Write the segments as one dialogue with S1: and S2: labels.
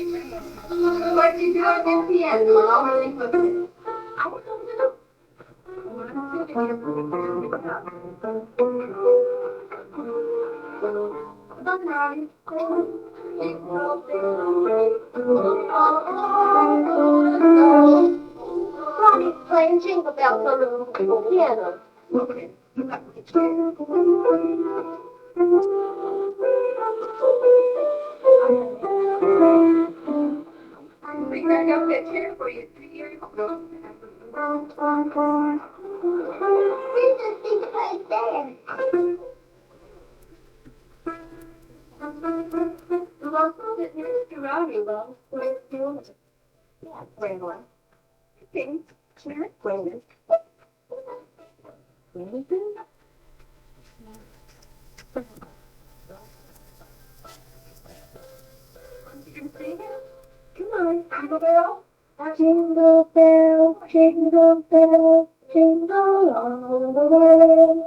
S1: What you doing at the end, Mom? I don't know. Ronnie's playing Jingle Bells on the piano. Okay. We got that chair for you 3 years ago. Where's the thing right there? Well, so that Mr. Robbie loves what it's doing. Yeah, very well. Okay, chair, wait. Really good? You can sing it? Come on, Jingle Bell. Jingle bell, jingle bell, jingle all the way.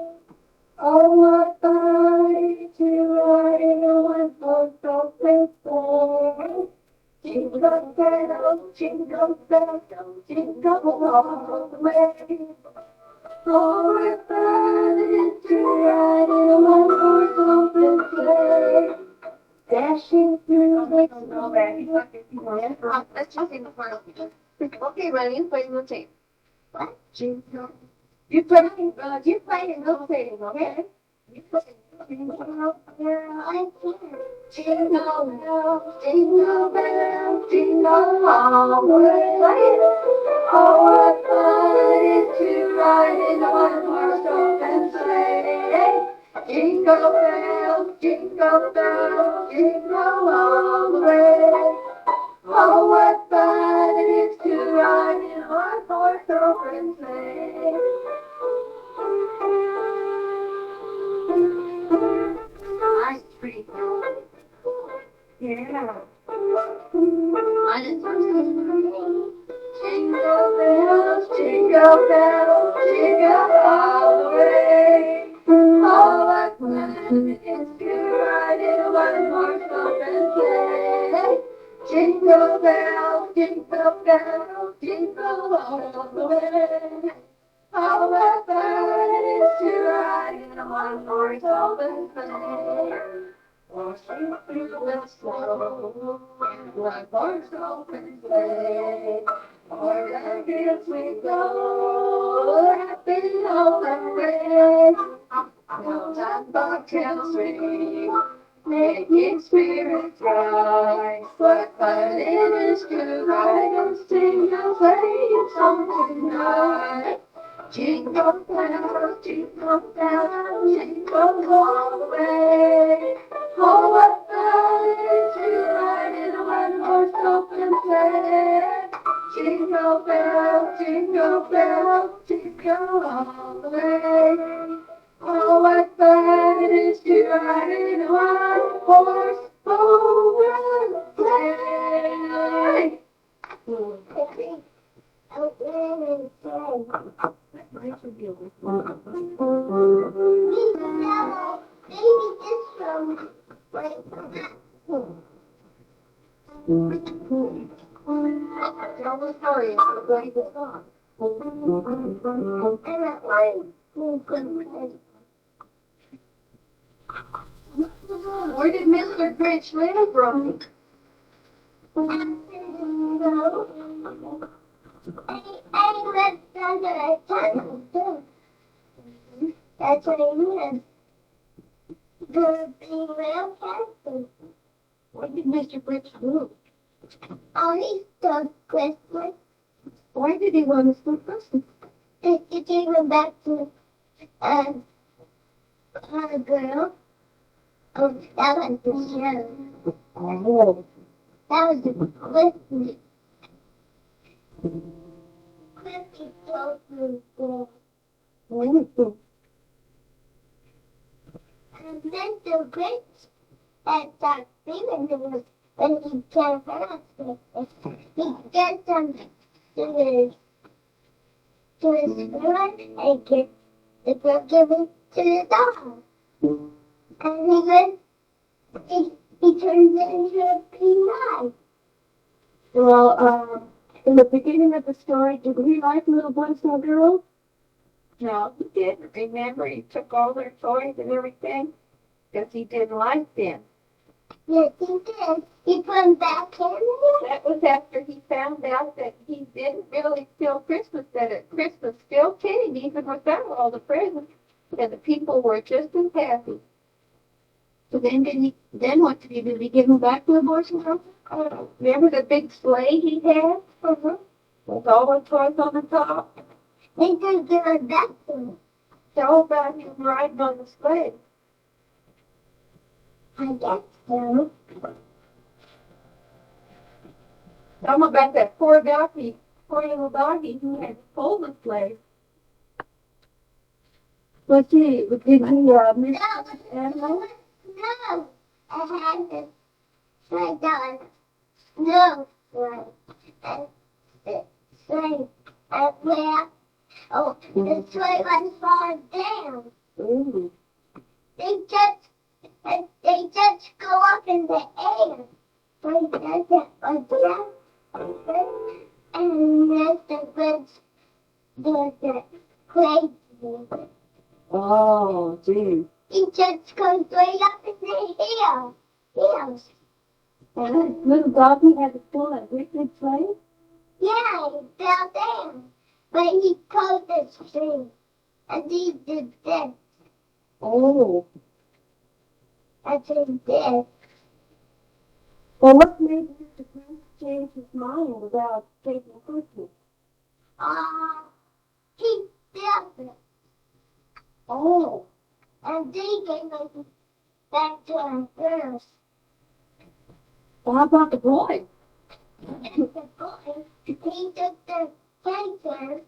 S1: Oh, what fun to ride in a one-horse open sleigh. Jingle bell, jingle bell, jingle all the way. Oh, what fun it is to ride in a one-horse open sleigh. Dashing through the snow. Let's just sing the part. Okay, ready? Play the tape. What? Jingle. You play and go sing, okay? You play. Jingle bell, jingle bell, jingle all the way. Oh, what fun it is to ride in a one-horse open sleigh. Jingle bells, jingle bells, jingle all the way. Oh, what fun it is to ride in a one-horse open sleigh. Nice tree. Yeah. I just want to jingle bells, jingle bells, jingle all the way. Oh, what fun it is to ride in a one-horse open sleigh. Jingle bells, jingle bells, jingle all the way. Oh, what fun it is to ride in a one-horse open sleigh. Washing through the snow, one-horse open sleigh. O'er the hills we go, happy all the way. Bells and bobtails ring, making spirits rise. What fun it is to ride and sing a sleigh song tonight. Jingle bells, jingle bells, jingle all the way. Oh, what fun it is to ride in a one-horse open sleigh. Jingle bells, jingle bells, jingle all the way. Oh, what fun it is to ride in a one-horse open sleigh. Okay. Tell the story of the great song. Where did Mr. Grinch live, Ronnie? That's what he means. The rail castle. Where did Mr. Grinch move? On Easter Christmas. Why did he want to steal Christmas? To take him back to a girl. Oh, that was the show. Oh. That was the Christmas. Christmas told me. And then the Grinch had started feeling him when he came back. He gets him to his friend and gets the girl given to the dog. And he turns into a pea Well, in the beginning of the story, did he like little boys and girls? No, he didn't. Remember, he took all their toys and everything because he didn't like them. Yes, he did. He put them back in there? That was after he found out that he didn't really feel Christmas, that Christmas still came even without all the presents, and the people were just as happy. So then what did he do? Did he give them back to the boys and girls? Remember the big sleigh he had? With all the toys on the top? He did give it back to him. Tell about him riding on the sleigh. I guess so. Tell him about that poor little doggy who had to pull the sleigh. Did he miss the animal? No, I had to say that. No, sleigh. Where? Oh, the sleigh was falling down. Ooh. They just go up in the air. Like that, and there's the crazy. Oh, gee. It just goes right up in the air. Yes. And little doggy had to pull a big sleigh? Yeah, he fell down. But he pulled the string. And he did this. Oh. That's what he did. Well, what made Mr. Prince change his mind about taking Christmas? He felt it. Oh. And they gave it back to him first. Well, how about the boy? And the boy, he took the cancer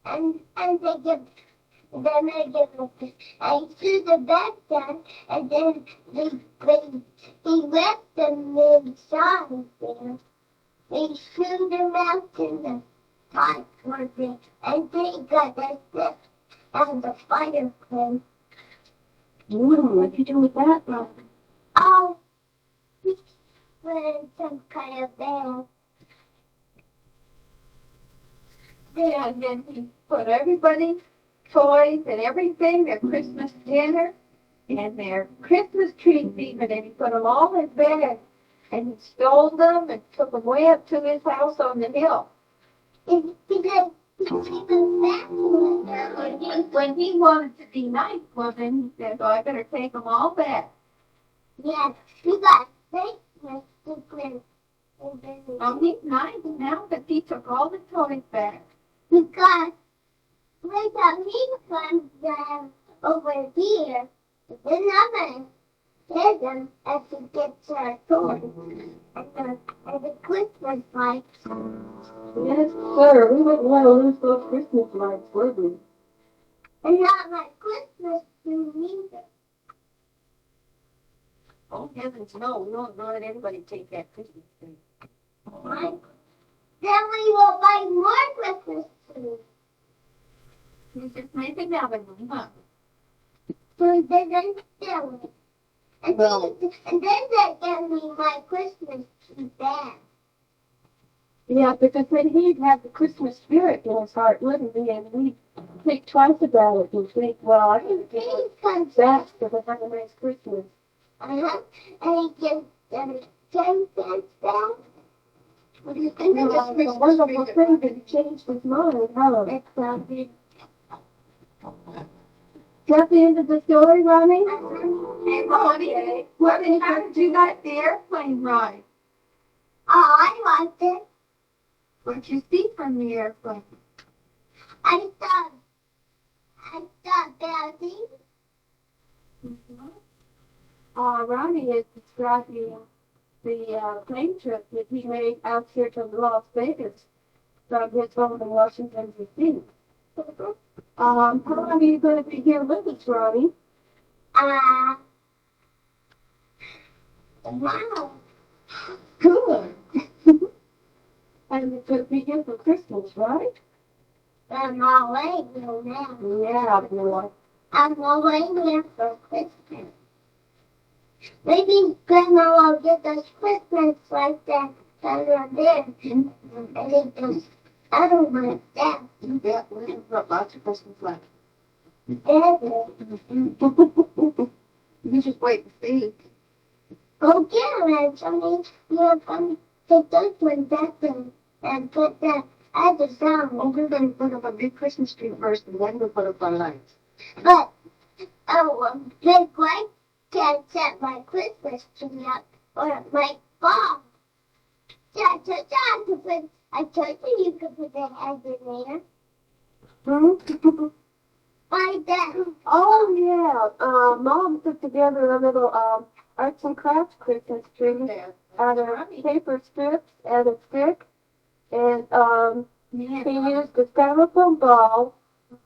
S1: and they give it, and threw the back down, and then he left them inside there. They threw them out in the pot for them, and they got that and the fireplace. What'd you do with that, Robin? Oh, we put in some kind of bag. Yeah, and then he put everybody's toys and everything, their Christmas dinner, and their Christmas trees even, and he put them all in bags, and he stole them and took them way up to his house on the hill. When he wanted to be nice, well then he said, "Oh, I better take them all back." Yes, he got Christmas to oh, he's nice now, but he took all the toys back. Because we got me from them over here. Then I'm going to get them as he gets our toys and the Christmas lights. Yes, sir. We wouldn't want to lose those Christmas lights, would we? And not my Christmas tree either. Oh, heavens, no. We won't let anybody take that Christmas tree. Right. Then we will buy more Christmas trees. You just make another one, huh? So they didn't steal it. And then they gave me my Christmas tree back. Yeah, because then he'd have the Christmas spirit in his heart, wouldn't he? And we'd think twice about it and think, well, I can give it back because I have a nice Christmas. And he gives them 10 cents back. And then it's a wonderful thing that he changed his mind, huh? Exactly. Is that the end of the story, Ronnie? Hey, Ronnie, how did you like the airplane ride? Oh, I liked it. What did you see from the airplane? I saw Daddy. Ronnie is describing the plane trip that he made out here to Las Vegas from his home in Washington, D.C. How long are you going to be here with us, Ronnie? Wow. Good. And it's going to be here for Christmas, right? I'm always here now. Yeah, boy. I'm always here for Christmas. Maybe Grandma will get us Christmas like that Santa there. And it goes, I don't want that.
S2: Yeah, we've got lots of Christmas left. You just wait and see.
S1: Oh, yeah, and something, you have take those ones back and put that at the sound.
S2: Oh, we're going to put up a big Christmas tree first, and then we'll put up our lights.
S1: But, big white can't set my Christmas tree up or my fall. I told you could put the heads in there. Like that.
S3: Oh, yeah. Mom put together a little arts and crafts Christmas tree out of paper strips and a stick. And he used a styrofoam ball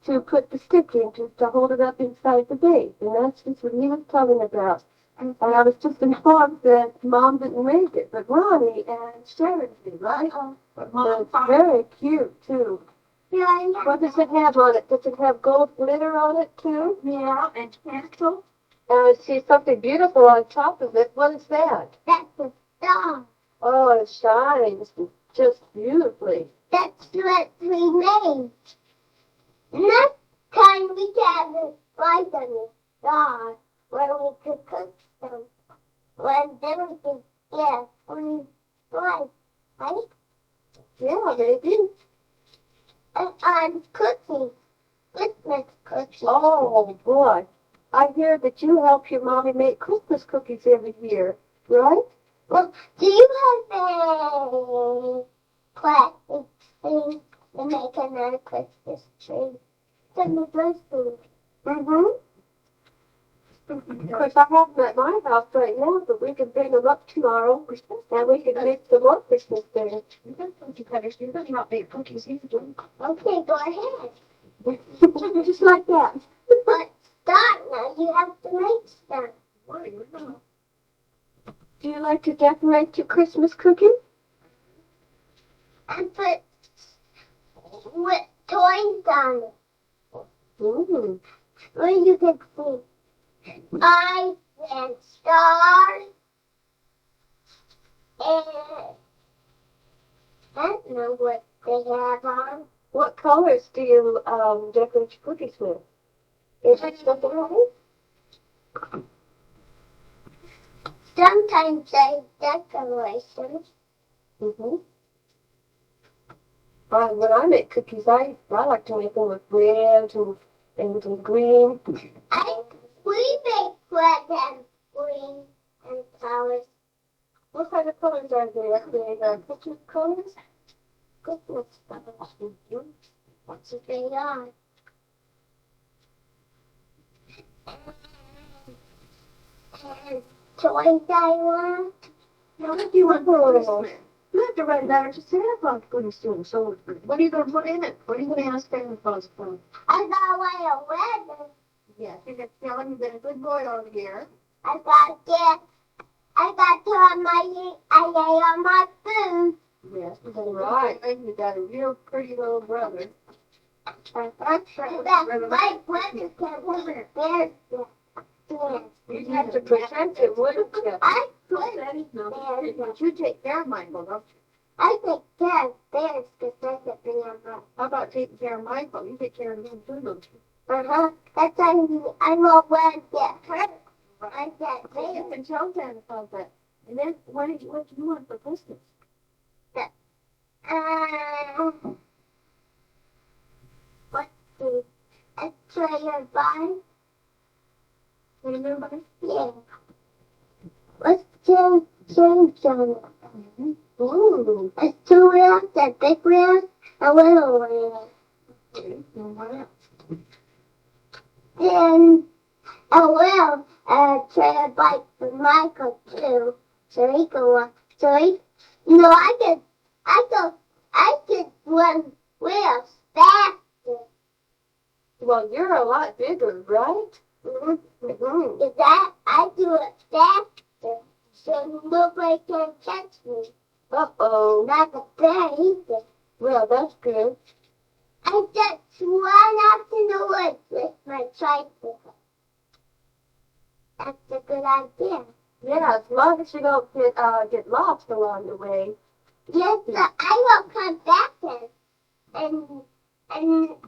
S3: to put the stick into to hold it up inside the base. And that's just what he was telling about. And I was just informed that Mom didn't make it, but Ronnie and Sharon did, right?
S2: But
S3: So it's very cute, too.
S1: Yeah,
S3: What does it have on it? Does it have gold glitter on it, too?
S1: yeah, and pencil.
S3: And I see something beautiful on top of it. What is that?
S1: That's a star.
S3: Oh, it shines just beautifully.
S1: That's what we made. Next time we have a light on the star where we could cook them. When then we could get free light, right?
S3: Yeah, maybe.
S1: And on cookies, Christmas cookies.
S3: Oh, boy. I hear that you help your mommy make Christmas cookies every year, right?
S1: Well, do you have a plastic thing to make another Christmas tree? Send me those food.
S3: Mm-hmm. Of course, I have them at my house right now, but we can bring them up tomorrow, and we can make some more Christmas there.
S2: You got cookie cutters. You better not bake cookies either.
S1: Okay, go ahead.
S3: Just like that.
S1: But start now. You have to make stuff.
S3: Do you like to decorate your Christmas cookie?
S1: And put with toys on it.
S3: Mm.
S1: Where you can see eyes and stars. And I don't know what they have on.
S3: What colors do you decorate your cookies with? Is it something like it?
S1: Sometimes they decorations.
S3: Mm-hmm. When I make cookies, I like to make them with red and green.
S1: We make red and green and flowers.
S3: What kind of colors are they? Are they Christmas colors?
S1: Christmas flowers. That's what they are. And toys I want.
S2: Now, what do you want for Christmas? You have to write a letter to Santa Claus pretty soon. So, what are you going to put in it? What are you going to ask Santa Claus for?
S1: I got one of red.
S2: Yes, you can tell him you've been a good boy all year.
S1: I got to have my on my food.
S2: Yes, right. And you got a real pretty little brother.
S1: That my brother can live in bear.
S3: You'd have to protect him, wouldn't you?
S1: I could.
S2: But you take care of Michael, don't you?
S1: I take care of bears because that's a bear.
S2: How about taking care of Michael? You take care of him too, don't you?
S1: That's why I won't want to get hurt. I get
S2: Well, you
S1: bear.
S2: can tell Santa Claus that. And then, what do you want for Christmas?
S1: What's the X-ray body?
S2: What do you mean by it?
S1: Yeah. What's change on it?
S2: Ooh.
S1: It's 2 wheels, a big wheel, a little wheel.
S2: Okay, well, what else?
S1: And I will trade a bike for Michael too, so he can walk. I could run wheels faster.
S3: Well, you're a lot bigger, right?
S1: Mm-hmm. Is that I do it faster, so nobody can catch me.
S3: Uh-oh.
S1: Not the bear either.
S3: Well, that's good.
S1: I just run out in the woods with my tricycle. That's a good idea.
S3: Yeah, as long as you don't get lost along the way.
S1: Yes, I will come back and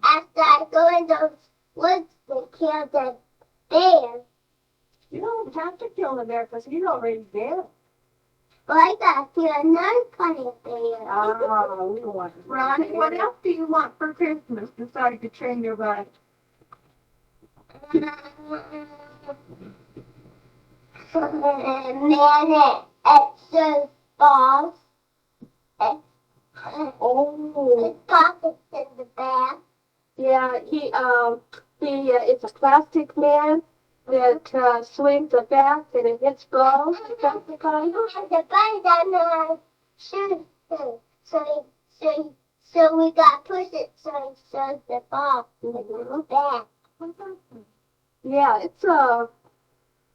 S1: after I go in those woods to kill the bear.
S2: You don't have to kill the bear because he's already dead.
S1: Well, I gotta kill another kind of bear.
S2: Oh, we want Ronnie, what else do you want for Christmas besides the train your bike?
S1: And then extra balls.
S3: Oh,
S1: Pockets in the back.
S3: yeah, it's a plastic man that swings a bat and it hits balls. Is that the kind?
S1: The button on the shoes too. So we got to push it so it shows the ball in the back.
S3: Yeah, it's a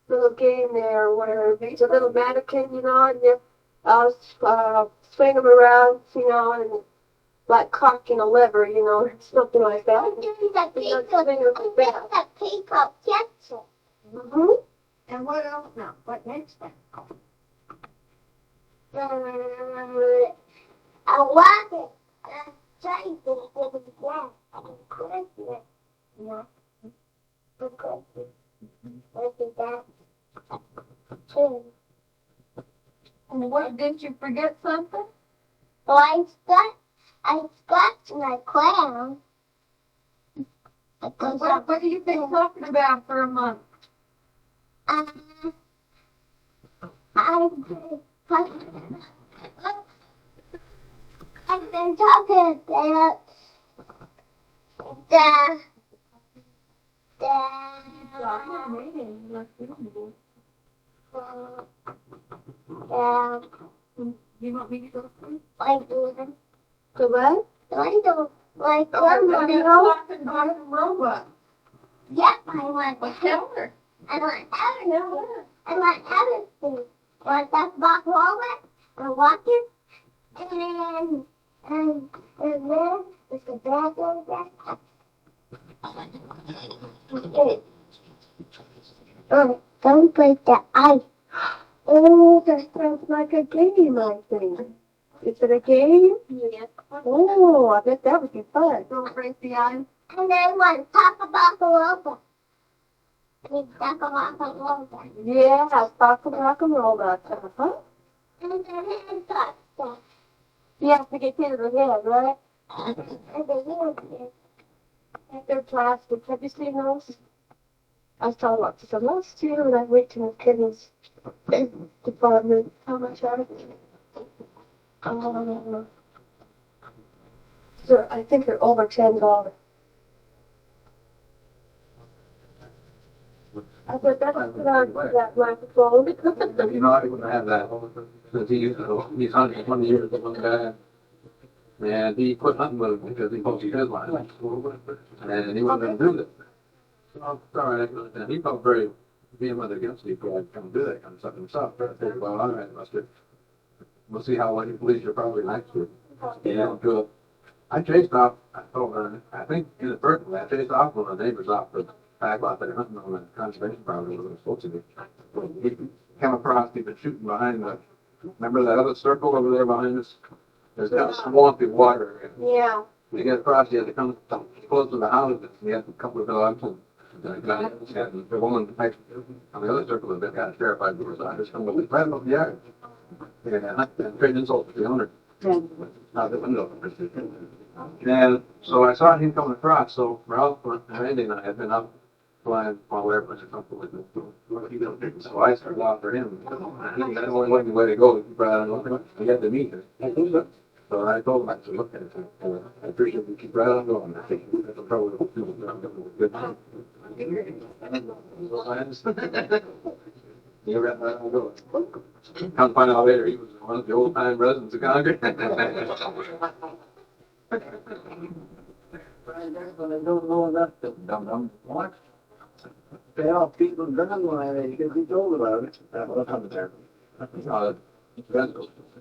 S3: little game there where there's a little mannequin, and you swing them around, and like cocking a lever, something like that.
S1: I'm doing the
S3: The
S1: peacock catcher.
S3: Mm-hmm.
S2: And what else now? What next then?
S1: I want it. I'm trying to get it back. Christmas.
S2: Yeah.
S1: For Christmas. Look at that. Too.
S2: And what, didn't you forget something?
S1: Well, I scratched my clown. Because
S2: What have you been talking about for a month?
S1: I've been talking about the
S2: You want me to go through?
S1: like the
S3: what?
S1: like
S2: Talking about a robot.
S1: yeah, I want
S2: Well, tell her.
S1: I want everything. I want everything. I want that box wallet, a walker, and then there's the bathroom there. Oh, don't break the ice.
S3: Oh, that sounds like a game, I think. Is it a game?
S1: Yeah.
S3: Oh, I bet that would be fun.
S2: Don't break the ice.
S1: And then want to talk about the robot. We talk about the robot.
S3: Yeah, talk about rock and roll that time, huh?
S1: And then it got that.
S3: You have to get hit in the head, right?
S1: And the years.
S3: They're plastic. Have you seen those? I saw lots of them last year when I went to the kids' department. How much are they? I think they're over $10. I said, that's that microphone.
S4: I wouldn't have that. Since he's 120 years old guy. And he quit hunting with him because he posted his line. And he wasn't going to do this. So I'm sorry. And he felt very vehement against me for I come do that kind of stuff himself. But I said, well, all right, we'll see how long he believes you probably next year. Good. I chased off, I think in the first one, I chased off one of the neighbors off the back lot there hunting on the conservation property where we were supposed to be. He came across, he'd been shooting behind remember that other circle over there behind us? There's kind of swampy water.
S3: Yeah.
S4: When you get across, you had to come close to the houses. We had a couple of dogs and the woman on the other circle of the kind of terrified because I just come with right above the yard. And trade insults to the owner. Out the window. And so I saw him coming across, so Ralph and Randy and I had been up flying while airplanes or something with him. So I started off for him. That's the only way to go. You had to meet her. So I told him, I said, look at it. I appreciate you keep right on going. I think that's a probably good. You ever right on going. Come find out later, he was one of the old time residents of Concord.
S5: I don't know enough to dumb what? Tell people done why they should be told about it.
S4: That was on there.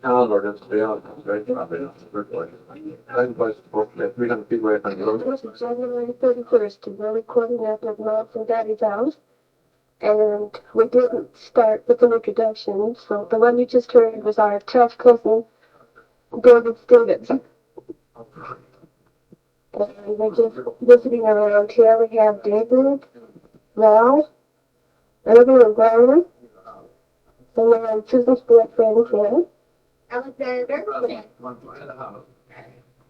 S4: Town ordinance, to be honest, it's very probably not the first place. Second place, 300 feet away from the road.
S3: It was January 31st, and we're recording after Mom's and Daddy's house. And we didn't start with the introduction, so the one you just heard was our tough cousin, group of students. And we're just visiting around here. We have David, Val, Irvin, and Glenn. And then Susan's boyfriend here.
S2: Alexander.
S4: One in the house.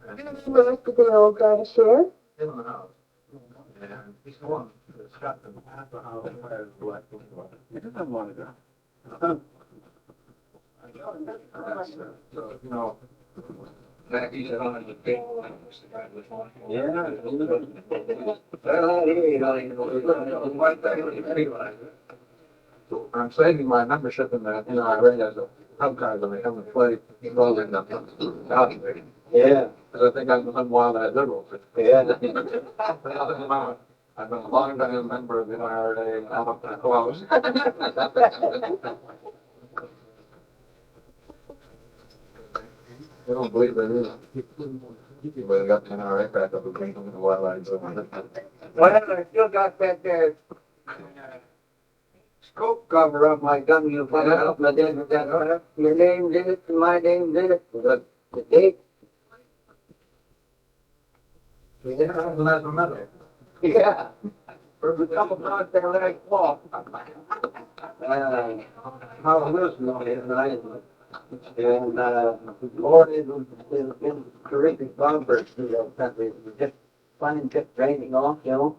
S3: And then the rest of the old guys here.
S4: In the house. And he's the one that's got them half the house where the black people are. He doesn't want to go. So, you know, back east on the big. Yeah. I'm saving my membership in the NRA as a hub card when they come and play involving the country.
S5: Yeah.
S4: Because I think I'm some wild-eyed liberal.
S5: Yeah.
S4: I've been a long time member of the NRA. I'm up to close. I don't believe there is. But I got the NRA back up again in the wild-eyed liberal.
S5: Well, I still got that there scope cover on my gun. You find out my name, your name did it, my name did it, the date.
S4: Yeah, that's a medal.
S5: Yeah. There's a couple times there like walk. How Wilson on it, right? And, Lord, it's been terrific bumpers through that country. Just fine, just draining off, you know.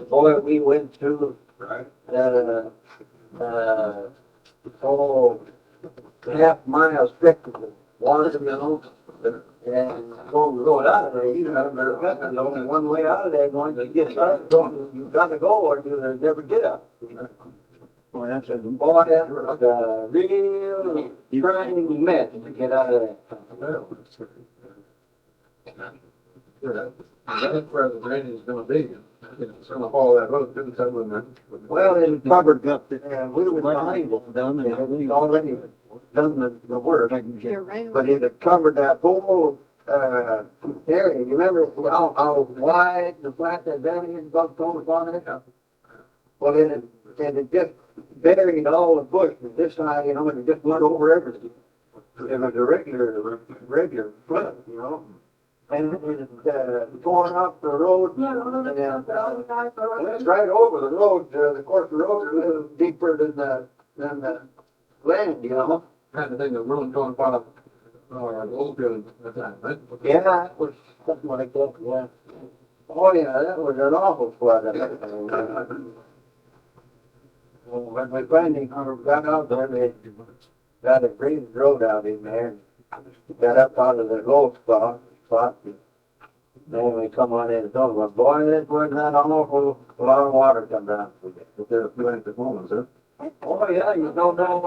S5: Boy, we went through,
S4: Right.
S5: half-mile stretch of the watermelon. And going to go out of there, you know, there's only one way out of there. Going to get out, you gotta go or you'll never get up. Well, that's a boy, that was a real trying mess to get out of there.
S4: That's where the drainage is gonna be. It's gonna follow that road through the settlement.
S5: Well, it covered up there, we were behind it, done, and we already done the work. But it had covered that whole, area. You remember how wide the flat that valley is, about told on it? Well, it just buried all the bush, and this side, you know, and it just went over everything. It was a regular flood, you know? And it was, going up the road, and it's right over the road, of course, the road is a little deeper than the land, you know?
S4: Had the thing that really going part of Oldfield at the time, right?
S5: Yeah, it was something like that, yeah. Oh, yeah, that was an awful flood. Well, when we finally got out there, they got a green road out in there, got up out of the low spot, and then we come on in and told them, boy, this was not awful lot of water come down.
S4: But they're doing it at the moment, sir.
S5: Oh, yeah, you don't know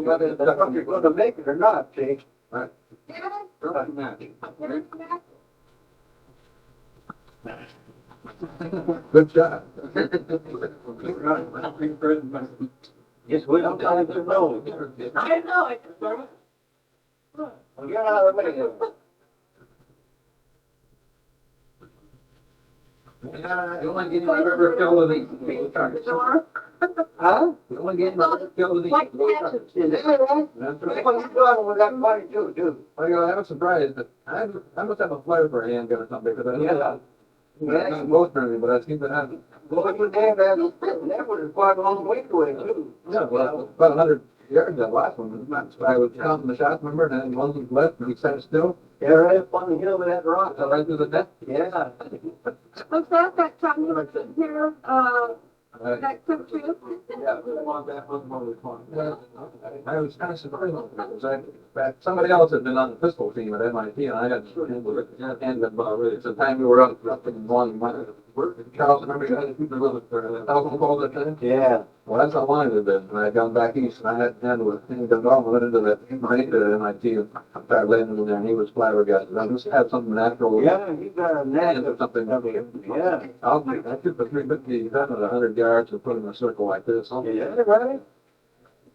S5: whether you're gonna make it or not, see?
S4: Right.
S5: Right, match.
S4: Good job.
S5: Yes, we don't have to know.
S2: I know it.
S5: Get out of the way.
S4: You want to get him a river fill of these.
S5: Huh?
S4: You want to get him a river fill of these.
S2: Like that.
S4: That's right.
S5: What you doing with that money too, dude?
S4: Well, you know, I was surprised that I must have a flair for a handgun or something because I know
S5: Yeah.
S4: not most or anything, but I seem to have.
S5: Well, you did that was quite a long way away too.
S4: Yeah, well, about 100 yards that last one. I was counting the shots, remember, and then one was left and he sat still.
S5: Yeah, right up on the hill with that rock.
S4: So right through the net.
S5: Yeah.
S3: Was that time you were sitting here, that trip too?
S4: Yeah, I was kind of surprised because somebody else had been on the pistol team at MIT and I had ended it's the time we were up in one month. Charles, remember you had a telephone call that time?
S5: Yeah.
S4: Well, that's how long it had been. And I had gone back east and I had ended with him to went into that MIT and started landing in there and he was flabbergasted. I just had something natural.
S5: Yeah, you got a net
S4: Or something.
S5: Yeah.
S4: I took the 350 then at 100 yards and put it in a circle like this.
S5: Yeah, right.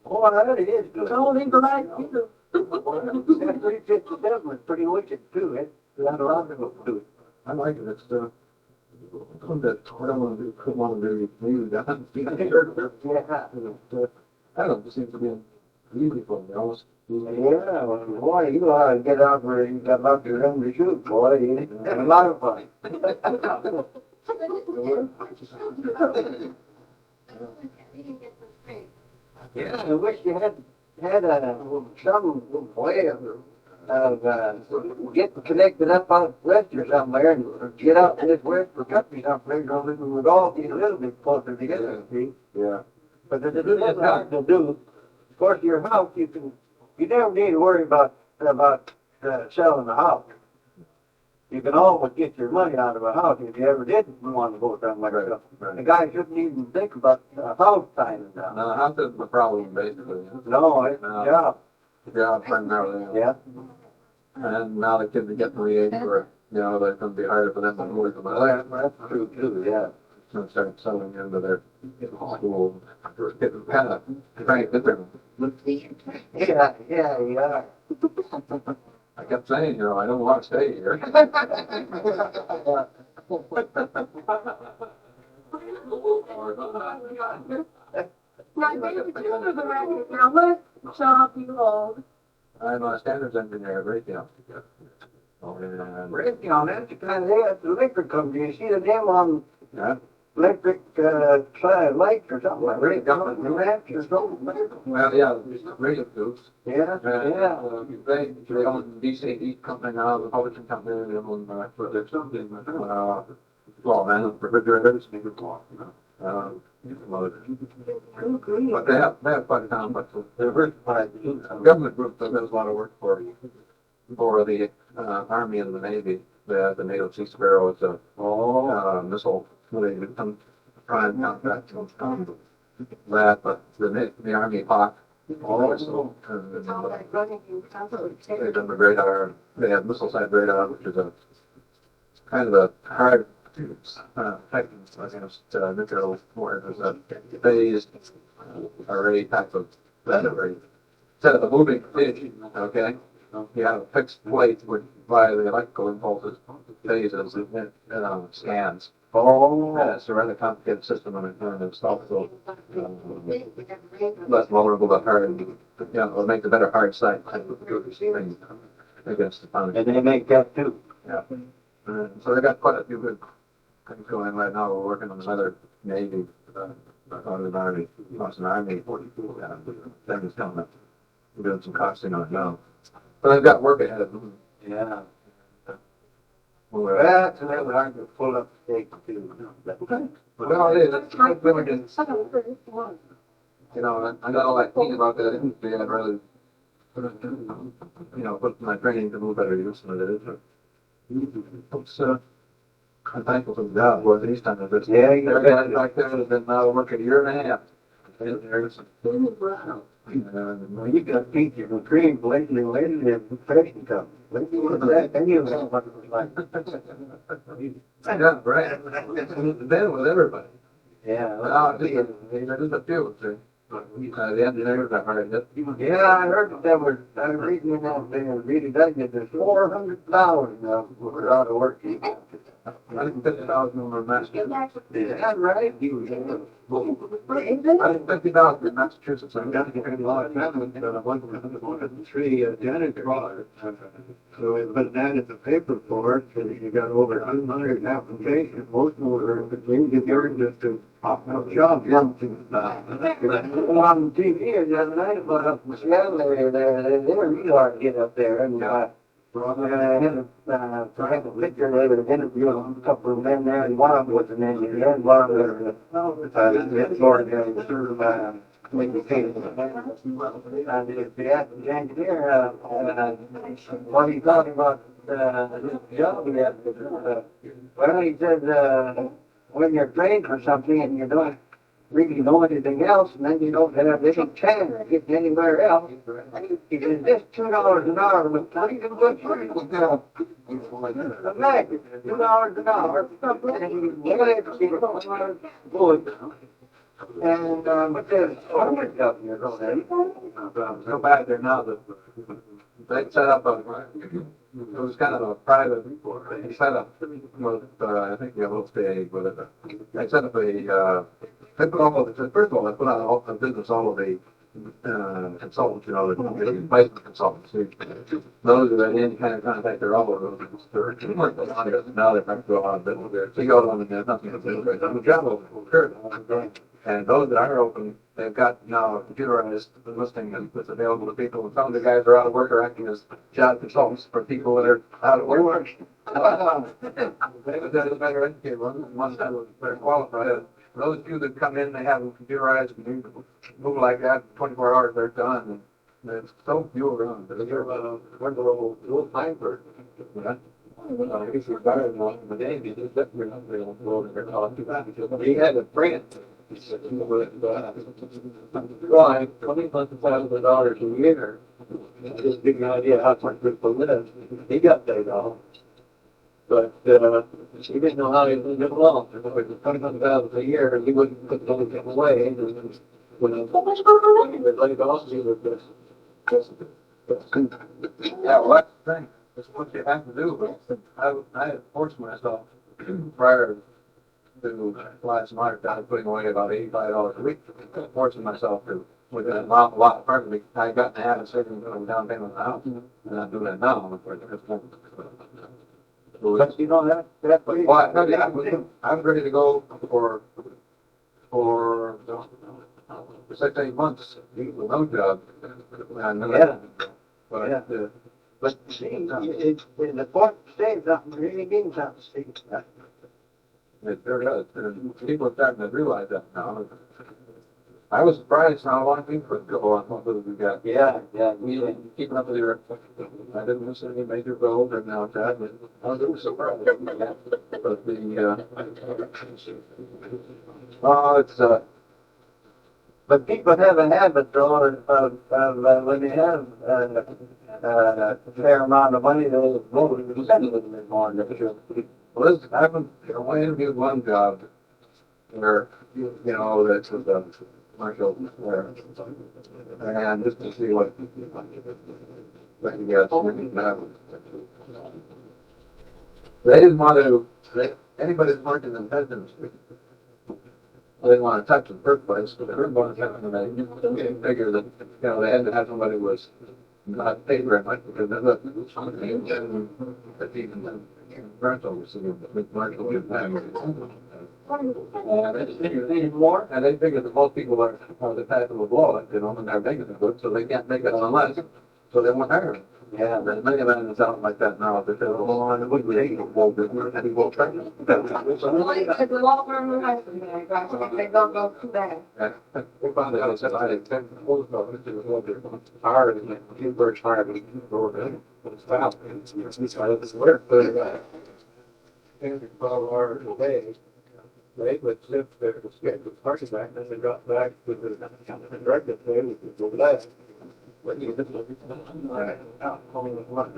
S5: Oh, that is good.
S3: Oh, they go back, too.
S5: That 357 was pretty wicked too. It had a lot of it to it.
S4: I like it. It's something that I don't want to do. Couldn't want to do. Maybe that.
S5: Yeah.
S4: I don't know. It seems to be easy for me. Almost
S5: Yeah, well, boy, you ought to get out where you got lots of room to shoot, boy. It's a lot of fun. Yeah, I wish you had some way of getting connected up out west or somewhere and get out to this west country someplace, so we would all be a little bit closer together, see?
S4: Yeah.
S5: But there's a little hard to do. Of course, your house, you never need to worry about selling the house. You can always get your money out of a house if you ever did want to go somewhere. So the guy shouldn't even think about a house signing down.
S4: No, house isn't the problem, basically.
S5: No, it's yeah.
S4: Yeah, primarily.
S5: Yeah.
S4: And now the kids are getting to the age where, you know, it's going to be harder for them to move from
S5: Well,
S4: there.
S5: that's true too, yeah.
S4: And start settling into their school. Getting kind of trying to get there.
S5: Yeah.
S4: I kept saying, you know, I don't want to stay here.
S3: Now, David, you know the record. Now, what job you hold?
S4: I'm a standards engineer at Raytheon. And,
S5: Raytheon, that's the kind of, that's the electric company. You see the name on
S4: yeah,
S5: electric, lights or something like that. New Hampshire or something.
S4: well, yeah, radio tubes.
S5: Yeah, yeah.
S4: They own DCE company now, the publishing company, they own, but there's something, well, man, refrigerators, maybe, but they have quite a complex.
S5: They're versatile.
S4: Government group that does a lot of work for the, Army and the Navy. The NATO Sea Sparrow is a, missile, they become prime contract on that, but the Army Hawk also, they've done the radar, they have missile side radar, which is a kind of a hard technique against nuclear war. There's a phased array type of array. Instead of a moving fish, okay, you have a fixed plate which via the electrical impulses phases and scans. It's a rather complicated system and it's also less vulnerable to hard, you know, it'll make a better hard side type of thing against the foundation.
S5: And they make that too.
S4: Yeah. So they got quite a few good things going right now. We're working on another Navy, on an Army, thing is coming up. We're doing some costing on it now. But I've got work ahead of them.
S5: Yeah.
S4: Well,
S5: That's a little hard to pull up stakes too.
S4: it is. It's really good. You know, I got all that thinking about that industry. I'd rather, you know, put my training to move better use than it is. It's, I'm thankful for the job, but these times it's,
S5: Yeah, you
S4: there are
S5: bet.
S4: guys back there that have been now working a year and a half. And there's,
S5: Well, you got teachers and cream lately, the profession comes. Lately, what's that? Then you know what it's like.
S4: yeah, right. Then with everybody.
S5: Yeah.
S4: Now, just a few, see. The engineers are hard hit.
S5: Yeah, I heard that I was reading in that thing, reading that, there's 400,000 were out of work.
S4: I think 50,000 were Massachusetts.
S5: Is that right?
S4: I think 50,000 in Massachusetts.
S5: I've got to get a lot of time, but I wanted 3 janitors. So, but that is the paper for it, so you got over 200 applications, most of them are engineers just to pop up jobs. On TV the other night about the Seattle area there, they were really hard to get up there, and I had a picture there with an interview of a couple of men there, and one of them was an engineer, and one of them was making things. And the engineer, what he thought about this job he had, well, he said, when you're trained for something and you don't really know anything else, and then you don't have any chance of getting anywhere else, he says, this $2 an hour was not even good for you. Imagine, $2 an hour, and you good. And, but there's hundreds of them,
S4: So bad there now that they set up it was kind of a private, they set up with, I think you will stay with it. They set up they put all of the, first of all, they put out all the business, all of the consultants, you know, the placement consultants. Those that had any kind of contact at all with those, now they're trying to go on, but they go on and there's nothing to do with it. The job open, sure. And those that are open, they've got now computerized listing that's available to people. Some of the guys are out of work are acting as job consultants for people that are out of work. That is better educated ones that are better qualified. Those few that come in, they have them computerized and move like that, 24 hours they're done. And there's so few around. They're one little time for that. If you're better than one of the day, you just let your number go over there. He had a friend. He said, well, $20,000 a year. Just give you an idea how much people live. He got paid off. But he didn't know how he was live along. If it was $20,000 a year, he wouldn't put anything away. And when he was laid off, he was just yeah, well, that's the thing. That's what you have to do. I had forced myself prior to last March, I was putting away about $85 a week, forcing myself to, with a lot of part of me. I got in the habit of saving down payment on the house, and I'm doing that now.
S5: But you know, that's
S4: Well, I was ready to go for 6-8 months, with no job.
S5: Yeah.
S4: But,
S5: Yeah. But see, in the fourth stage, something really means something, see.
S4: it sure does. And people are starting to realize that now. I was surprised how long people could go on what we got.
S5: Yeah.
S4: We keeping up with your, I didn't miss any major goals or now that, but I was a little surprised. But it's,
S5: But people have a habit though of when they have a fair amount of money, they'll vote and spend a little bit more.
S4: well, this happened, I interviewed one job where, you know, that's with the commercial, where, and just to see what you get. They didn't want to, anybody that's working in the industry, they didn't want to touch in the first place, but they didn't want to touch them, and they figured that, you know, they had to have somebody who was not paid very much, because there's a, even rentals, with commercial, and they figured that most people are the type of a blow, you know, and they're making it good, so they can't make it unless, so they won't hire them. Yeah, and many of them sound like that now, they say, well, on the wood, we hate it, well, and we won't try them.
S1: The law firm they don't go through that.
S4: We found out, I said, I had 10 schools, but it was what they're hired, and they were hired, and it's found, and it's why this work, but, 10 to 12 hours a day. They would shift their scheduled parking back, and then they got back to the directive day, which is the last. What do you think? Right. Out calling the blood.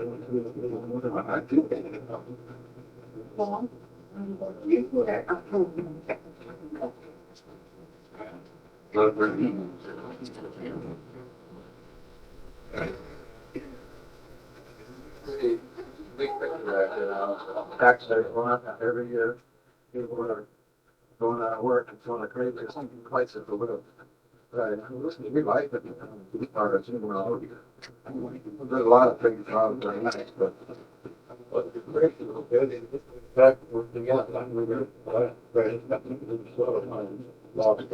S4: Big picture, taxes are going up every year. People are going out of work and going crazy. It's something quite simple. Right, listen to me, like, but there's a lot of things wrong very nice, but it's great, it's good. In fact, we're together, I'm really very lost I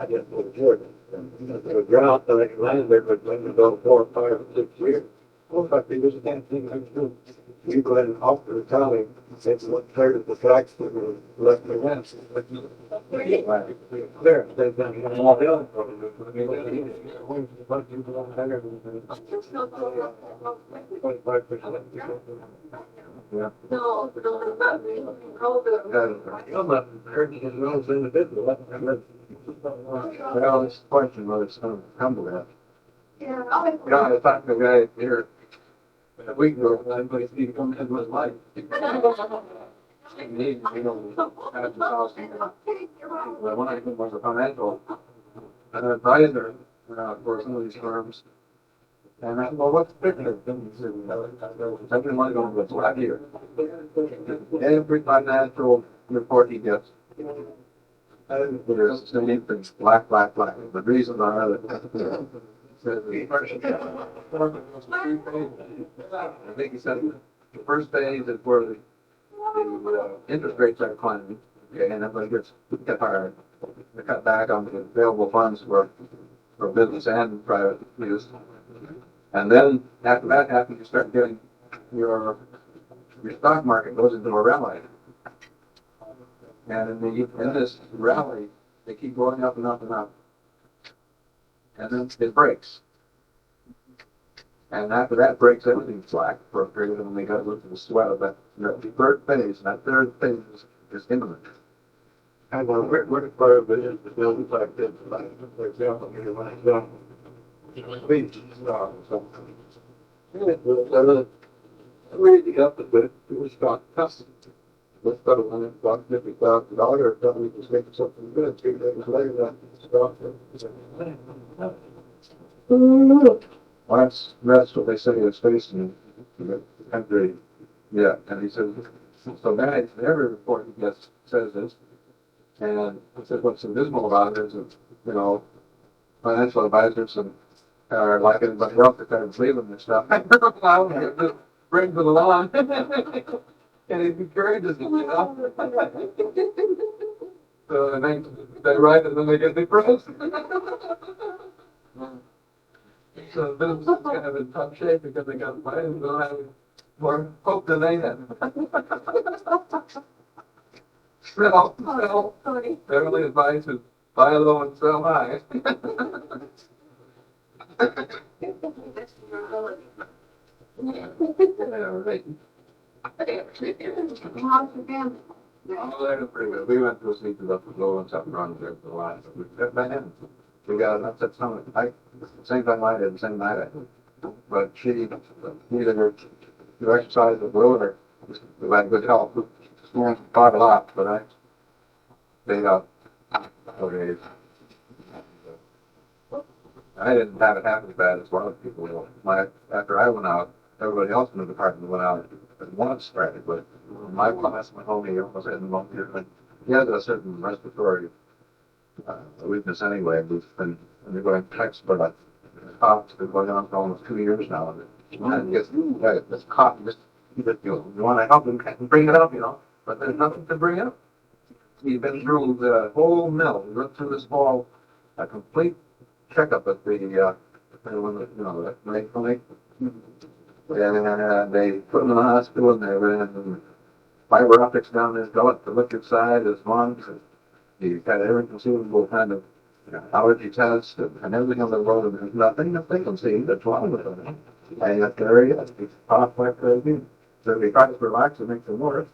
S4: just moved to Jordan. The ground that I landed with when we go 4, 5, 6 years. Well, in fact, they just can't think I do. You go ahead and offer the county, it's what cleared the tracks that were left in the rents. There, they've been all the other problems. 25%. Yeah.
S1: No,
S4: I'm not hurting his nose individual. Well, this question whether it's going to come to that.
S1: yeah.
S4: I talked to a guy here a week ago, and he come in with life. He, you know, had his house. But one of them was a financial advisor for some of these firms. And I said, well, what's the picture? Every money going to right here. Every financial report he gets There's so many things, black. The reason are that says the first, I think he said the first phase is where the interest rates are climbing, okay, and everybody gets hard. They cut back on the available funds for business and private use. And then after that happens, you start getting your stock market goes into a rally. And in this rally, they keep going up and up and up. And then it breaks. And after that breaks, everything's slack for a period, and they got to look at the swell. But the third phase, and that third phase is imminent.
S5: And where the part of it is the buildings like this, like, for example, here when it's done, beach, something. It was, really up a bit, it was got custom. Let's go to $150,000, or we just make something good, 3 days later, that stock.
S4: Well, that's what they say is facing the country. Yeah, and he says, so guys, every report he gets says this, and he says what's so dismal about it is that, you know, financial advisors and are like anybody else that kind of believe in this stuff. Just brings it along, and it encourages them, you know. So and they write it, and then they get depressed. So business is kind of in tough shape because they got money and don't have more hope than they had. Sell. Their only advice is buy low and sell high. Yeah, right. Oh, they're pretty good. We went to see the low and something wrong there for a while. We got an upset stomach. Same time I did, the same night I did. But she needed her to exercise or whatever. We had good health. Fought a lot, but I stayed out for days. I didn't have it happen as bad as a lot of people will. After I went out, everybody else in the department went out at once practically. My class went home, he almost had pneumonia. And he had a certain respiratory weakness anyway. We've been undergoing checks for like cough's been going on for almost 2 years now. And this cough, you want to help him bring it up, you know, but there's nothing to bring up. He's been through the whole mill. We went through this whole a complete checkup at the clinic. And they put him in the hospital, and they ran fiber optics down his gullet to look inside his lungs. He had every conceivable kind of allergy test and everything on the road, and there's nothing that they can see that's wrong with him. And yet there he is. He's coughed like crazy. So if he tries to relax, it makes him worse.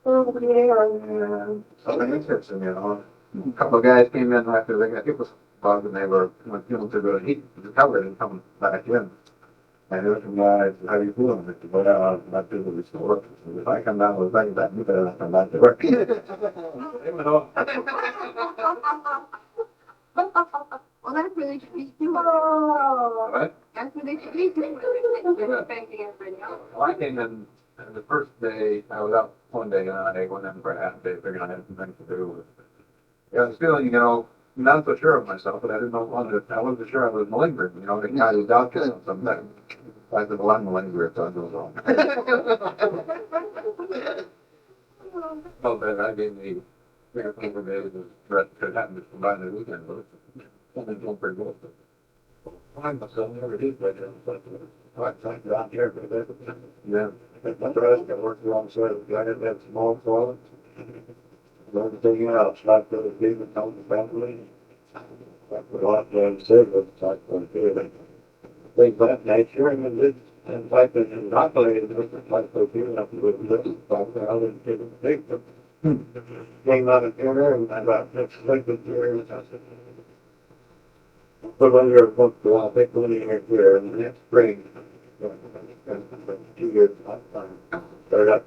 S4: And so it hits him, you know. A couple of guys came in after they got hit with bug, and they were feeling too good. He recovered and coming back in. And there were some guys, how you feeling? They said, well, I'm not physically sore. If I come down with things that, you better not come back to work. They went off.
S2: Well, that's really sweet too.
S4: What?
S2: That's really sweet too.
S4: Well, I came in the first day, I was out one day, and I went in for a half day, figuring I had some things to do. I was feeling, you know, not so sure of myself, but I didn't know I wasn't sure I was malingering, you know, they kind of doubt yourself sometimes. I said, well, I'm malingering, so I'm doing wrong. Well, then I gave me 3 or 4 days of rest, because it happened to combine the weekend, but it's going pretty good.
S5: I myself never did better, but I tried down here for a bit.
S4: Yeah.
S5: My trust, I worked alongside a guy that had small toilets. Learned to take it out, like the big and help the family. I put a lot of service, like things of that nature, and it and like it inoculated it, like the people up with this, like the other didn't take them. Came out of here, and I got expected here, and I said, put under a book, I'll take one here, and the next spring, 2 years lifetime, start up.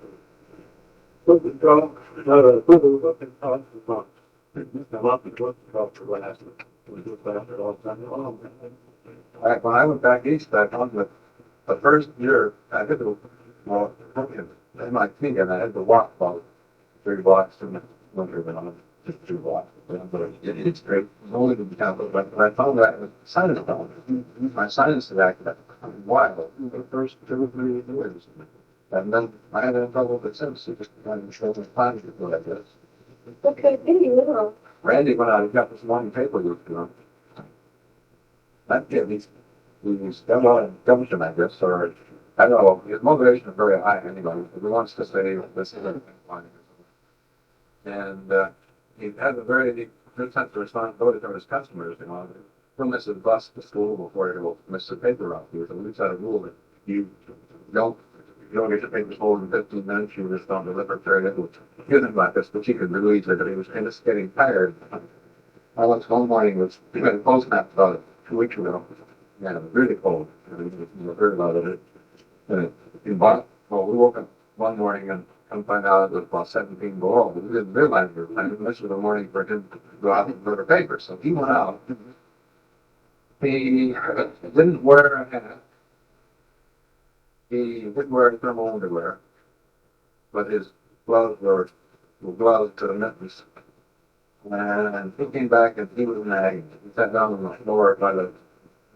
S5: Put the dog, put the book and talk to the book. I'm up and put the dog for last. We just after all time long.
S4: When I went back east, I found that the first year I had to, well, in my feet, and I had to walk about 3 blocks in the winter, but I'm just 2 blocks. It's great. Only to become, but I found that with sinus problems. My sinus had acted wild for the first 2 or 3 years. And then I had trouble with it since. It just kind of showed me time to do like this.
S3: Okay, you
S4: Randy went out and got this morning paper with him. That kid, he's got a lot of gumption, I guess, or I don't know. His motivation is very high anyway. He wants to say this is everything fine. And he has a very good sense of responsibility toward his customers. You know, he'll miss his bus to school before he'll miss the paper route. He we've got a rule that you don't get your papers hold in 15 minutes. You just don't deliver period. He wasn't like this, but he could believe that he was kind of getting tired. I went one morning, was cold snap about 2 weeks ago. Yeah, it was really cold. We heard about it. And we woke up one morning and come find out it was about 17 below. We didn't realize we were planning. This was the morning for him to go out and deliver paper. So he went out. He didn't wear a hat. He didn't wear thermal underwear, but his gloves were gloves to the mittens. And he came back and he was nagging. He sat down on the floor by the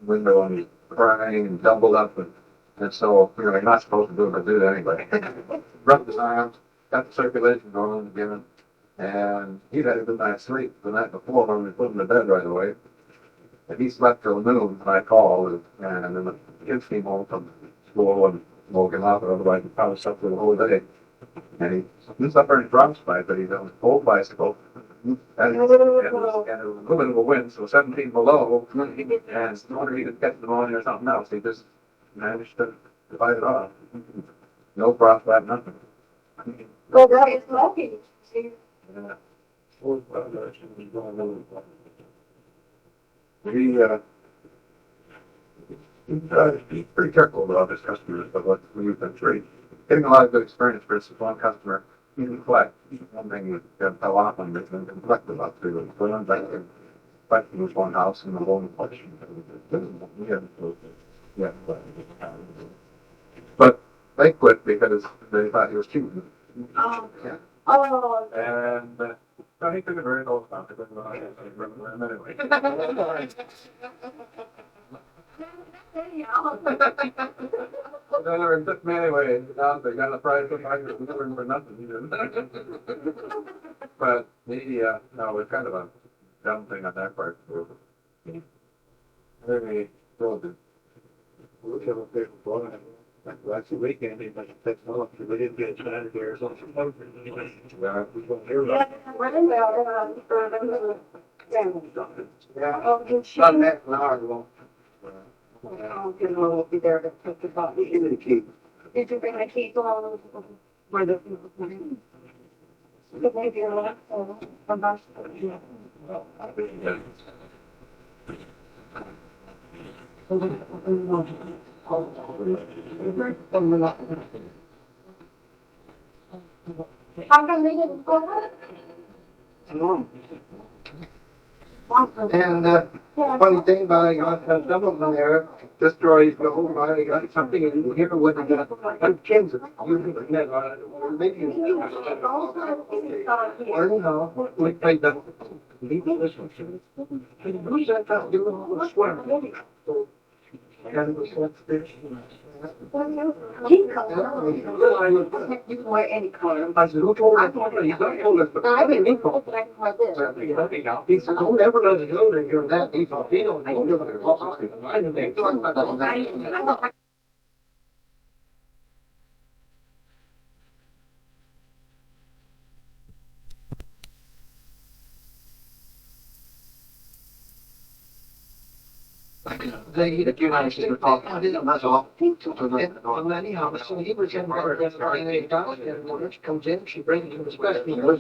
S4: window and he was crying and doubled up. And so, you know, you're not supposed to do it, but do it anyway. Rubbed his arms, got the circulation going again, and he'd had a good night's sleep the night before when we put him to bed right away. And he slept till noon when I called, and then the kids came home from school and woke him up, otherwise he probably slept for the whole day. And he suffered frostbite, but he's on an old bicycle. And it was a little bit of a wind, so 17 below, and in order he could catch pneumonia or something else, he just managed to fight it off. No frostbite, nothing.
S3: Well, that is lucky.
S4: Yeah. He's pretty careful about his customers, but what we've been through. Getting a lot of good experience. For instance, one customer, he can collect. One thing you can tell off on this and can collect about 3 weeks. But I'm back there, collecting was one house in the whole collection. Yeah, but they quit because they thought he was cheating.
S3: Oh.
S4: Yeah.
S3: Oh.
S4: And no, he took it very old time. I remember him anyway. No, it took me anyway. Now they got a price of $500 for nothing. He didn't. But the no, it's kind of a dumb thing on that part. Very well done. We have a big one. Last weekend, he must take off. We didn't get Saturday or something. Yeah, we don't hear about it. Yeah.
S3: Oh, did she?
S5: Not that an hour ago.
S2: Oh, you know, we'll be there to talk about it.
S5: Give me the key.
S3: Did you bring the keys along?
S2: Where the,
S3: Maybe you're left, from us. How come they didn't go?
S5: And funny thing about it, I got some of them there, the stories go, I got something in here with the kids. Maybe or no, we played the who's that guy doing the swear? And was what's this?
S2: you can wear any color.
S5: I said, who told us? He's not told us. But
S2: I didn't know black and white this.
S5: he said, don't ever let it go that you're that deep. He don't know. They the United States were talking. That's all. And anyhow, so he was in there, and she comes in, she brings him his best meals,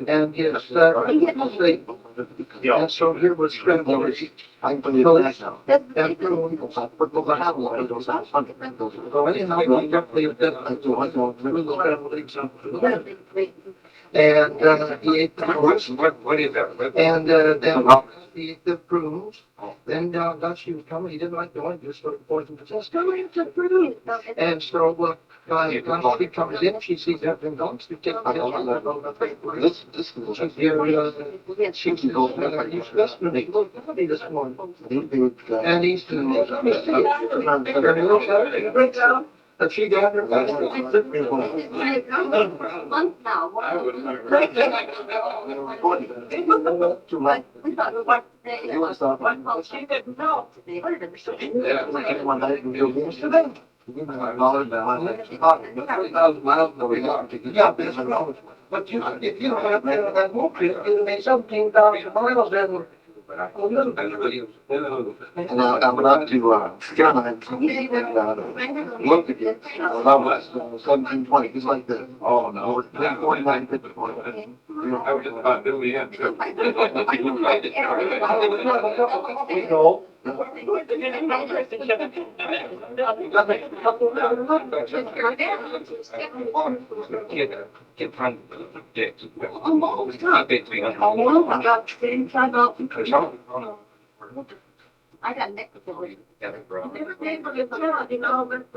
S5: and his sleep. And so here was scrambled. I can put it back now. And so anyhow, he definitely did and he ate the fruits.
S4: What is that?
S5: And then he ate the prunes. Then she was coming. He didn't like the oranges, so he poisoned the test. And so When she comes in, she sees everything going, she takes the hill on that. This is. She's here, she can go, he's yesterday, look, somebody this morning. And he's, and she got her.
S1: Month now.
S5: You want to stop?
S1: Well, she didn't know.
S5: Yeah. One day, you'll be today. Yeah, but you, if you don't have that move, it'll be 17,000 miles then.
S4: But I told them that everybody was,
S5: And I went up to, Carolina, and, looked at it, I was 1720, just like this.
S4: oh, no.
S5: 49, 50,
S4: I was just about doing the end trip.
S5: You know.
S4: Get front dicks.
S1: Almost. I got same time out. I got neck for it. Never been able to tell, you know, but,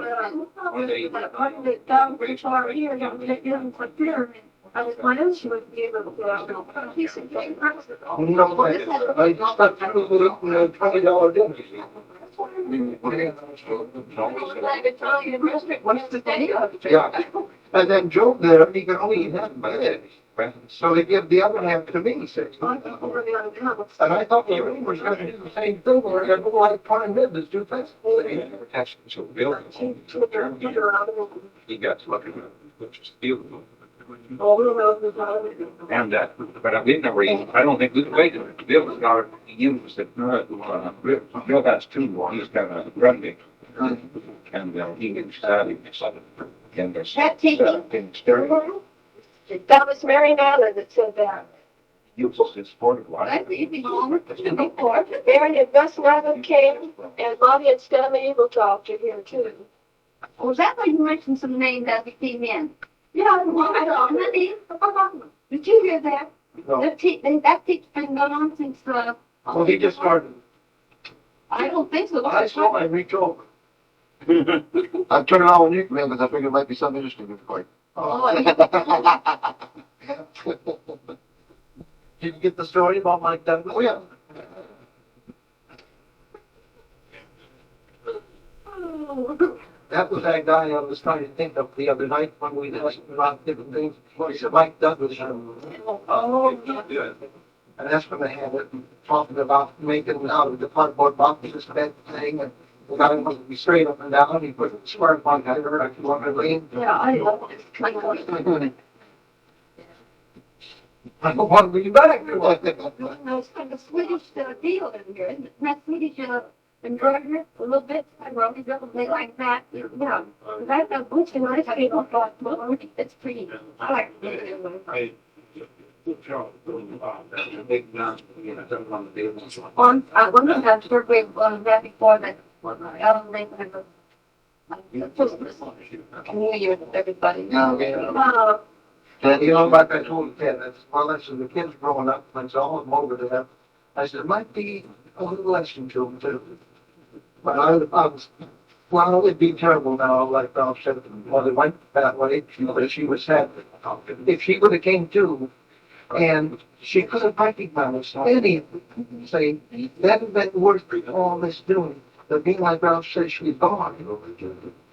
S1: putting it down pretty far here, you know, get in for dinner. I was my issue with being able to, put a piece of cake.
S5: No, I stuck through the $20 dinner.
S1: Like Italian restaurant, what's the day of?
S5: Yeah. And then Joe there, he could only eat half my head. So they give the other half to me, see. And I thought the room was gonna do the same thing, where they're going like prime rib is too fast.
S4: So Bill, he got lucky, which is beautiful. And but we never even, I don't think we waited. Bill was not used it. Bill has two, he's got a rugby. And he gets that, he gets that. And there's stereo.
S3: That was Mary Allen that said that.
S4: Uses his sport life.
S1: I've been home before.
S3: Mary and Gus Allen came, and Monty and Stanley Eagletalk are here too.
S1: Was that when you mentioned some names as we came in?
S3: Yeah,
S1: Well, I don't know. Did you hear that?
S5: No.
S1: That teach's been going on since,
S5: Well, he just started.
S1: I don't think so.
S5: I saw him reach over. I turned it on when you came in, because I figured it might be something interesting for you.
S1: Oh,
S5: Did you get the story about Mike Douglas? Oh, yeah. That was that guy I was trying to think of the other night when we listened about different things. He said Mike Douglas.
S1: oh, yeah.
S5: And that's when they had it, talking about making out of the cardboard boxes, that thing, and the guy wanted to be straight up and down, he put a square one guy there, if you want to lean.
S1: Yeah, I love this kind of thing.
S5: I don't want to be back.
S1: No, it's kind of Swedish deal in here, isn't it? Not Swedish embroidery, a little bit, I wrote it up, they like that, yeah. That's a good thing, I say, it's pretty, I like it. One of the third grade, right before that, Ellen Lake had a Christmas, New Year, everybody.
S5: And you know, like I told Ken, that's one lesson, the kids growing up, when it's all over to them, I said, it might be a little lesson to them too. But I was, well, it'd be terrible now, like Ralph said, well, it went that way, but she was sad. If she would have came to, and she couldn't recognize any, say, that had been worth all this doing. But being like Ralph said, she's gone.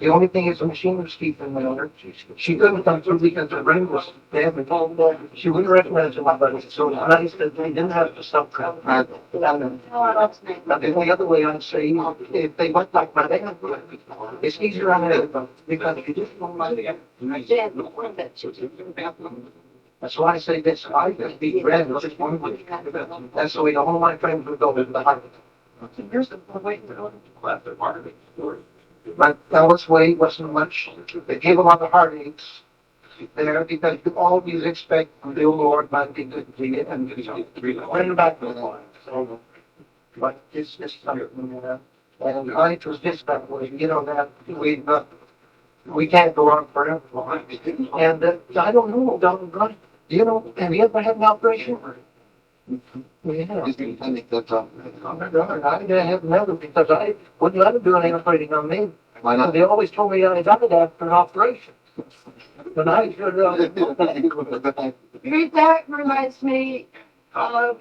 S5: The only thing is the machine was keeping her. She couldn't come through because her brain was damaged. She wouldn't recognize anybody. So it's nice that they didn't have to suffer. And the only other way I'd say, if they went like my dad, it's easier on everybody because you just don't like it. That's why I say this, I just be red, just one week. That's the way all my friends would go to the house. Here's the way but Alice Way wasn't much. They gave a lot of heartaches there because you always expect the Lord might be good to you and bring back the Lord. So, but it's just something, and life was just that way, you know, that we can't go on forever. And I don't know, God, you know, have you ever had an operation? Yeah. I think that's I have never, because I wouldn't let him do any operating on me. Why not?
S6: They always told me I died after an operation. But I should,
S3: That reminds me of,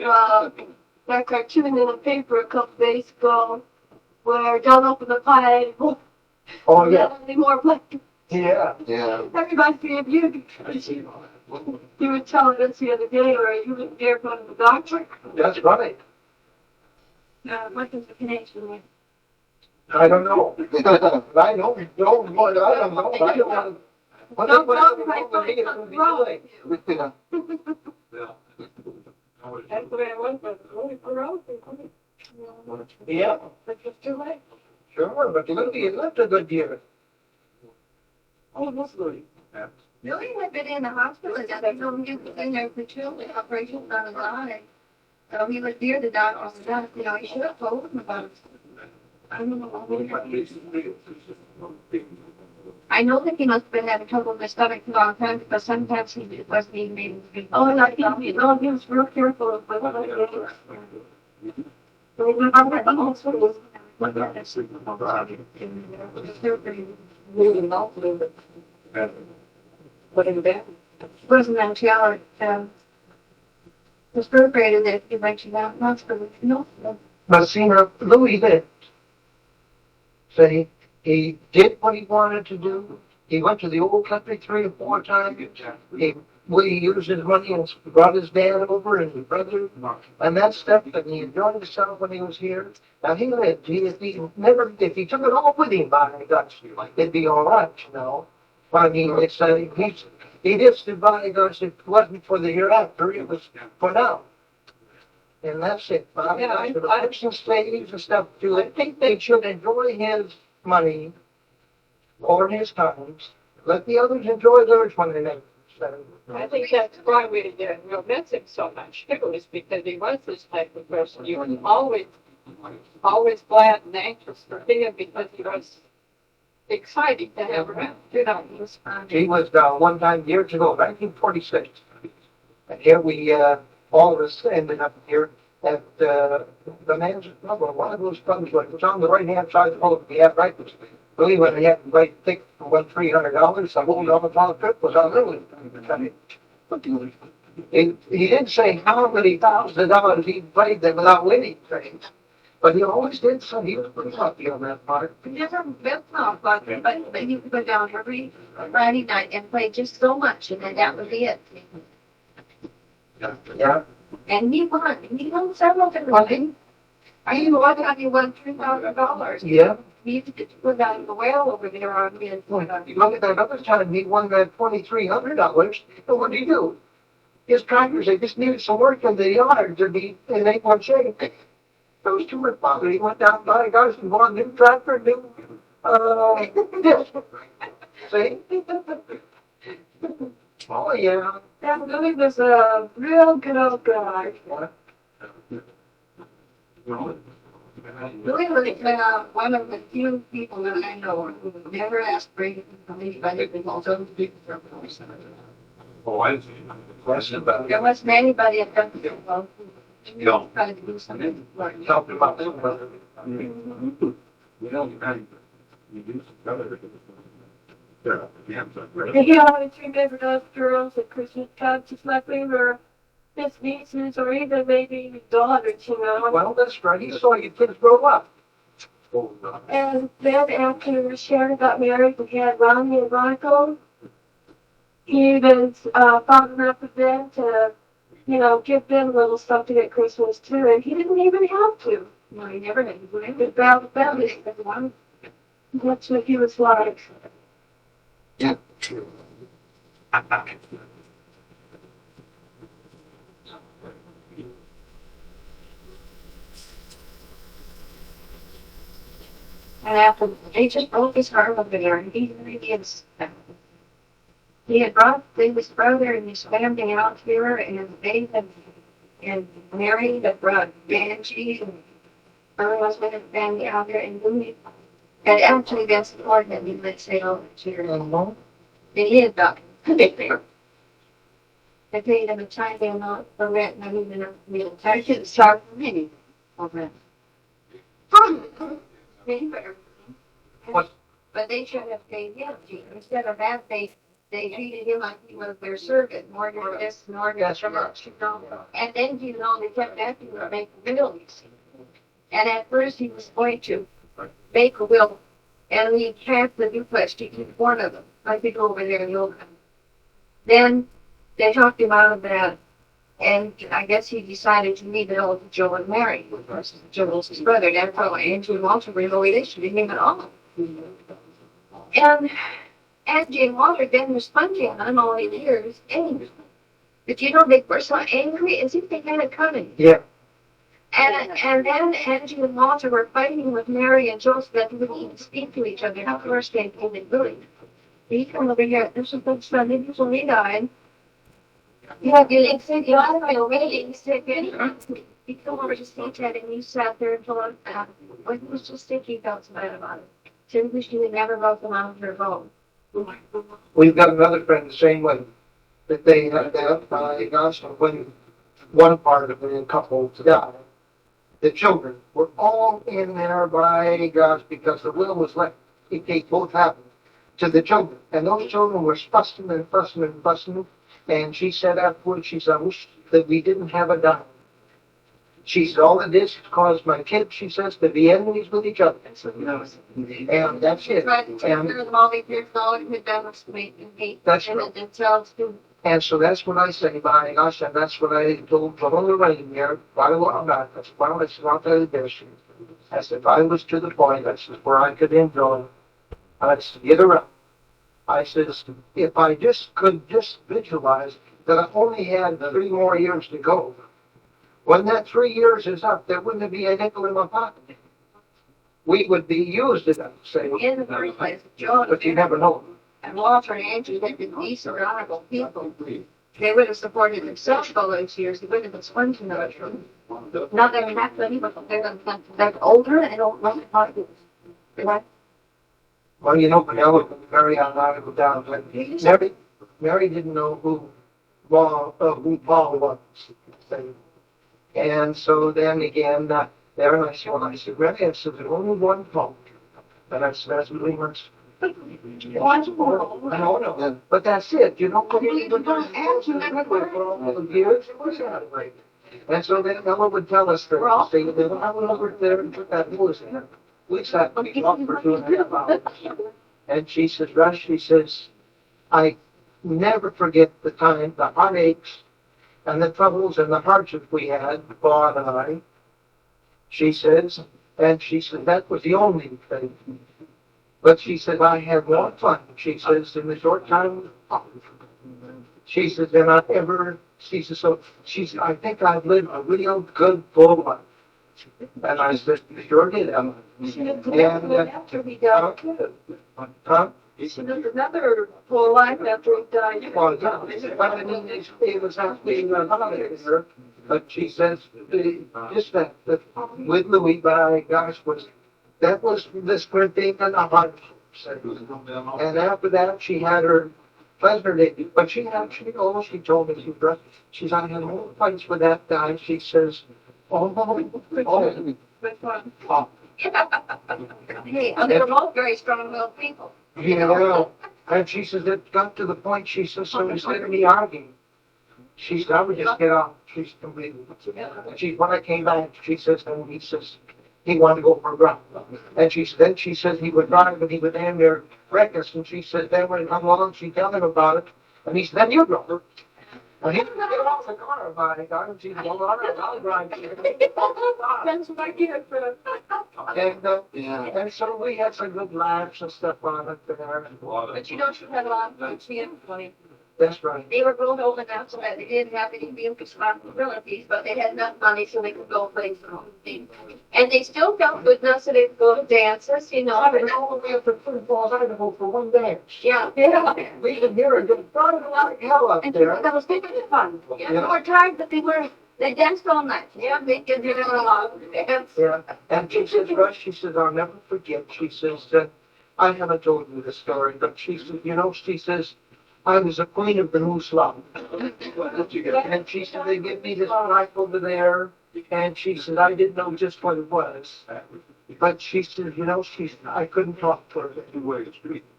S3: that cartoon in the paper a couple days ago where John opened the pie and
S6: oh, yeah,
S3: any more black.
S6: yeah.
S5: Yeah.
S3: That reminds me of you. You were telling us the other day where you were there going to the doctor.
S6: That's right.
S3: What was the connection with?
S6: I don't know. I don't want, I don't know. I don't want. What
S3: Don't
S6: what-
S3: talk
S6: what-
S3: about
S6: what he is
S3: what's
S6: gonna be
S3: wrong
S6: doing.
S3: with you.
S4: Yeah.
S3: That's the way it was, but only for us.
S6: Yeah,
S3: But it's too late.
S6: sure, but Louis lived a good year.
S3: Oh, that's good.
S2: Billy had been in the hospital, and they told him he was in there for 2 operations on his eye. So he was near the doctor's death, you know, he should have told him about it. I don't know. I know that he must have been having trouble with his stomach for a long time, because sometimes he wasn't even able to be.
S3: Oh, and I think, he was real careful with
S2: Put him back. Wasn't actually our, the third grader that he went to that hospital, you know.
S6: But see, now, Louis lived. See, he did what he wanted to do. He went to the old country 3 or 4 times. He used his money and brought his dad over and his brother and that stuff, and he enjoyed himself when he was here. Now he lived. If he took it all with him, by gosh, it'd be all right, you know. But I mean, it's he did survive because it wasn't for the hereafter; it was for now. And that's it. But I mean, I have some savings and stuff too. I think they should enjoy his money or his times. Let the others enjoy theirs when they make it.
S7: I think that's why we miss him so much too, is because he was this type of person. You were always glad and anxious for him because he was exciting to have around. You know, he was fun.
S6: He was one time years ago, 1946. And here we, all of us ended up here at the man's club, one of those clubs, it was on the right-hand side of the road. We had breakfast. Really, when we had to write thick for $300, the whole dollar trip was unruly. He didn't say how many thousands of dollars he played them without winning things. But he always did, so he was pretty lucky on that part.
S2: He never been off, but he would go down every Friday night and play just so much, and then that would be it.
S6: Yeah.
S2: And he won several different things. I even one time he won $3,000.
S6: Yeah.
S2: He used to go down the well over there on me and
S6: You look at that other time, he won that $2,300. And what did he do? His tractors, they just needed some work in the yard to be, and they weren't saying. It was too much bother. He went down by guys and bought a new tractor, new, disc. See? Oh, yeah.
S3: That Louis was a real good old guy.
S2: Louis was one of the few people that I know who never asked for anything from anybody because other people from the center.
S4: Oh, I see. Question about
S2: There wasn't anybody at that well
S4: Yeah.
S2: trying to do something.
S6: Talked about them, brother.
S4: You know, you do some better. Yeah.
S3: And he always remembered us girls at Christmas time, just like we were his nieces or even maybe his daughters, you know.
S6: Well, that's right. He saw you kids grow up.
S3: And then after Sharon got married, we had Ronnie and Michael. He was fond enough of them to, you know, give them a little something at Christmas too, and he didn't even have to.
S2: No, he never had.
S3: He was proud of them. That's what he was like.
S5: Yeah.
S2: And after they just broke his heart over there, and he really is. He had brought his brother and his family out here, and they had, and Mary had brought Benji and her husband and family out here, and Louis had actually been supporting him in that sale this year. And he had not been there. They paid him a time they not for rent, not even a meal. I should charge for many of rent. But they should have paid him, Gene. Instead of that, they treated him like he was their servant, mortgage this, mortgage
S6: That's
S2: that,
S6: right.
S2: you know. And then, you know, they kept asking him to make a will, you see. And at first he was going to make a will, and he had the duplex to keep one of them. I could go over there and look. Then they talked him out of that, and I guess he decided to leave it all to Joe and Mary. Of course, Joe was his brother, and that's how Andrew and Walter were no relation to him at all. And Angie and Walter then were sponging on him all these years, anyway. But you know, they were so angry as if they had it coming.
S6: Yeah.
S2: And then Angie and Walter were fighting with Mary and Joseph that they wouldn't even speak to each other. How first they came in Billy. He come over here, this is good son, he usually died. Yeah, you said you are my waiting, he said, he come over to see Ted and you sat there and told him, when he was just thinking, he felt so bad about it. So he wished he would never wrote them out of her phone.
S6: We've got another friend the same way, that they had that, gosh, when one part of the couple died, the children were all in there by gosh, because the will was left, they both happened, to the children. And those children were fussing and fussing and fussing. And she said afterwards, she said, I wish that we didn't have a dime. She said, all of this caused my kids, she says, to be enemies with each other. And that's it.
S2: Right, and all these years ago, and had done was make and hate
S6: That's
S2: them
S6: right.
S2: themselves too.
S6: And so that's what I say, by gosh, and that's what I told Lorraine here, quite a while back. That's why I said, I'll tell you this. I said, if I was to the point, I said, where I could enjoy, I said, get around. I says, if I could visualize that I only had 3 more years to go, when that 3 years is up, there wouldn't be a nickel in my pocket. We would be used, as I say,
S2: In the first place, Joe
S6: but you never know.
S2: and Walter and Andrew had been decent, honorable people. They would have supported themselves all those years. They wouldn't have been sponging on it. Now they're not going to they're older and they don't know how to do it. Right?
S6: Well, you know, Penelope, Mary, and I go down. Mary didn't know who Paul was. And so then again, there I said, Mary, I said, there's only one Paul. And I said, that's really much. I know, but that's it. You don't believe in those answers for all the years. It was that way. And so then Ella would tell us that I went over there and put that news in. We sat and talked for 2.5 hours. And she says, Rush, she says, I never forget the time, the heartaches and the troubles and the hardships we had, Bob and I. She says, and she said, that was the only thing. But she said, I had more fun. She says, in the short time, she says, than I ever, she says, so she said, I think I've lived a real good, full life. And I said, you sure did, Emma. And,
S2: after he died.
S6: huh?
S2: She lived another full life after he died.
S6: Well, yeah, but I mean, it was actually her. But she says, just that with Louis, by gosh, that was the scripting and the hardships. And after that, she had her pleasure day. But she told me, she's I had more fights with that guy. She says,
S2: Hey, they were both very strong-willed people.
S6: you know, and she says, it got to the point, she says, so instead of me arguing, she said, I would just get off. She's completely, when I came back, she says, and he says, he wanted to go for a drive. And then she says he would drive and he would hand her breakfast. And she said, then when he come along, she tell him about it. And he said, then you go. And he didn't get off the car by God. And she said, well, all right, I'll drive you.
S7: That's what I get for
S6: And so we had some good laughs and stuff on it there.
S2: But you know, she had a lot of money.
S6: That's right.
S2: They were both old enough so that they didn't have any real responsibilities, but they had enough money so they could go places. And they still felt good enough so they could go to dances, you know.
S6: I was all the way up to Football Idaho for one dance.
S2: Yeah.
S6: We could hear it just burning like hell up
S2: And
S6: there.
S2: that was good fun. Yeah, they were tired, but they danced all night. Yeah, they did it a lot.
S6: Yeah, and she says, Rush, she says, I'll never forget. She says, I haven't told you this story, but she says, you know, she says, I was a queen of the moose love. And she said, they give me this knife over there. And she said, I didn't know just what it was. But she said, you know, I couldn't talk to her.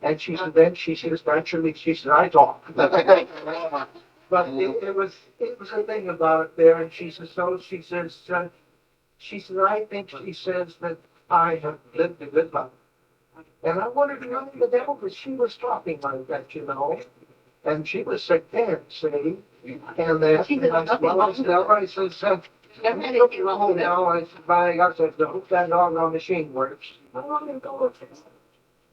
S6: And she said, then she says, naturally, she said, I talk. But it was a thing about it there, and she says, so she says, I think she says that I have lived a good life. And I wondered, you know, the devil, because she was talking like that, you know, and she was sick there, see, and
S2: She
S6: then
S2: was
S6: I says,
S2: Never
S6: I
S2: had
S6: said,
S2: anything wrong
S6: oh,
S2: with it.
S6: no, I said, by God, I said, I hope that doggone machine works. How long ago was this?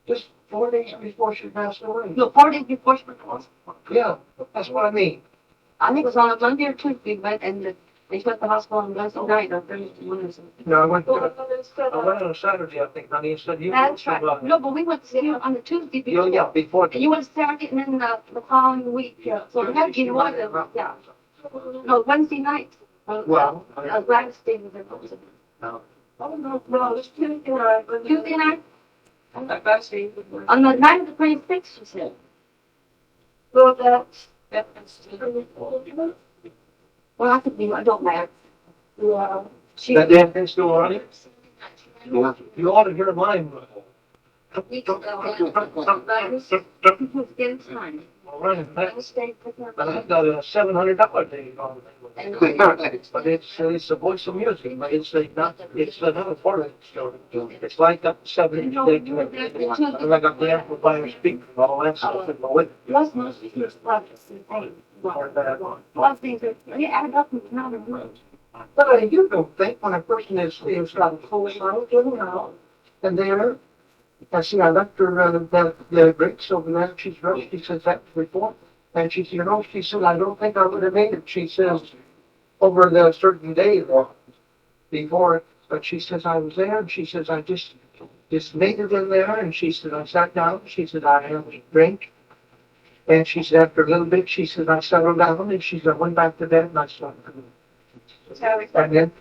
S6: Just 4 days before she passed away.
S2: No, 4 days before she was.
S6: Yeah, that's what I mean.
S2: I think it was on a Monday or Tuesday, but, and they went to the hospital on Wednesday night or Thursday morning or something.
S6: No, I went on a Saturday, I think, honey, and said, you.
S2: That's right. No, but we went to see her on the Tuesday before.
S6: Yeah, before.
S2: And you went Saturday and then the following week.
S6: Yeah.
S2: So it had to be one of them, yeah. No, Wednesday night.
S6: Well,
S2: Gladys stayed with her.
S6: oh, no, it's Tuesday night.
S2: Tuesday night,
S7: That's the.
S2: on the night of the 26th, she said.
S7: Well, that's.
S2: Well, I could be, I don't matter.
S7: Yeah.
S2: She,
S6: That damn thing's still running? You ought to hear mine.
S2: we could go get time.
S6: Running
S2: I
S6: fast.
S2: will stay with her.
S6: But I've got a $700 thing on it. But it's the voice of music, but it's another part of the story. It's like up to 70. And I got the amplifier speaker and all that stuff in my window.
S2: Plus, most of these projects and things. A lot of things are, they add up and not a road.
S6: But you don't think when a person is got a full silence in the house, and there, I see I left her the bricks over there, she's ready, she says that before, and she said, you know, she said, I don't think I would have made it, she says, over the certain day there, before, but she says, I was there, and she says, I just made it in there, and she said, I sat down, she said, I had a drink, and she said, after a little bit, she said, I settled down, and she said, I went back to bed, and I slept. And then,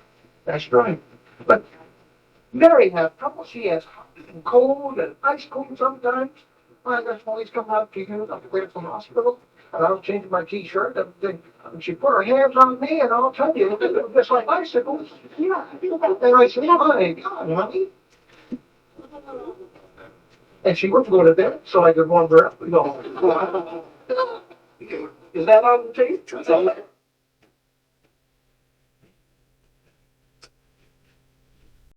S6: that's right. But Mary has trouble. She has hot and cold and ice cold sometimes. I just always come out to you up there from the hospital, and I'll change my t-shirt, everything. And she put her hands on me, and I'll tell you, it was just like icicles. Yeah, and I said, my God, honey. And she wouldn't go to bed, so I could warm her up. We go, is that on the tape?